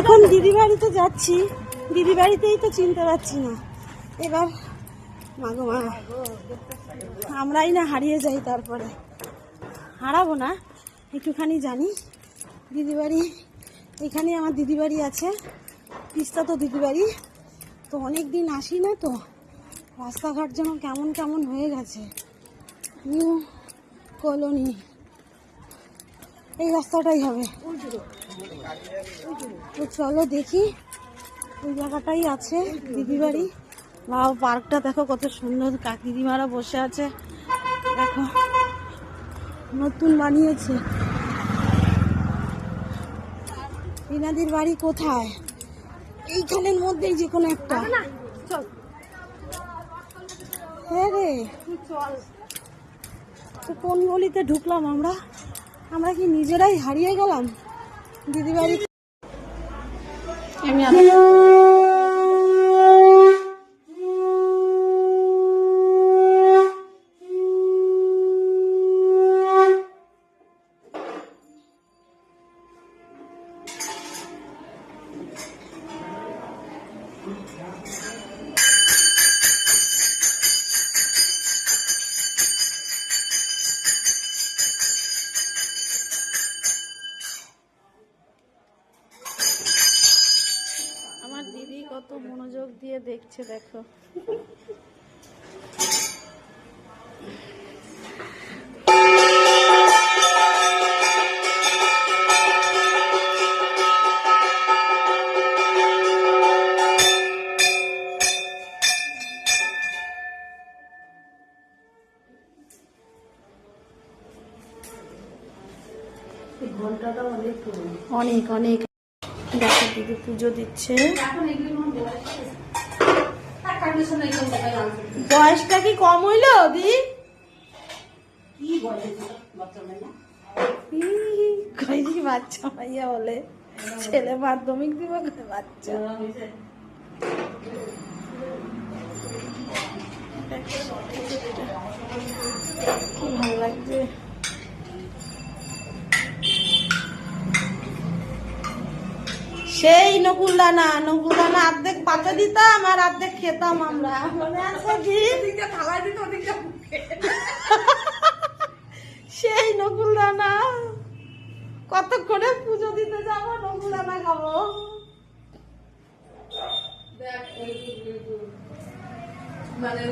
এখন দিদি বাড়িতে যাচ্ছি, দিদি বাড়িতেই তো চিনতে পারছি না। এবার মাগো মা, আমরাই না হারিয়ে যাই, তারপরে হারাবো না, একটুখানি জানি। দিদি বাড়ি এখানে, আমার দিদি বাড়ি আছে, তিস্তা তো দিদি বাড়ি। তো অনেক দিন আসি না, তো রাস্তাঘাট যেন কেমন কেমন হয়ে গেছে। নিউ কলোনি, এই রাস্তাটাই হবে। তো চলো দেখি, ওই জায়গাটাই আছে দিদি বাড়ি। বাবা, পার্কটা দেখো কত সুন্দর, দিদিমারা বসে আছে, দেখো নতুন বানিয়েছে। রিনাদির বাড়ি কোথায়? এইখানের মধ্যেই যে কোনো একটা। হ্যাঁ রে, তো কোন গলিতে ঢুকলাম আমরা? আমরা কি নিজেরাই হারিয়ে গেলাম দিদি বাড়ি? আমার দিদি কত মনোযোগ দিয়ে দেখছে, দেখো। অনেক অনেক দেখো, দিদি পুজো দিচ্ছে। বয়সটা কি কম হইলো দি? বাচ্চা ভাইয়া বলে, ছেলে মাধ্যমিক দিব, বাচ্চা। কি ভালো লাগছে। সেই নকুলদানা অর্ধেক পাতে দিতাম আর অর্ধেক খেতাম আমরা, মনে আছে কি? সেই নকুলদানা, কতক্ষণে পুজো দিতে যাবো, নকুলদানা খাবো। মানে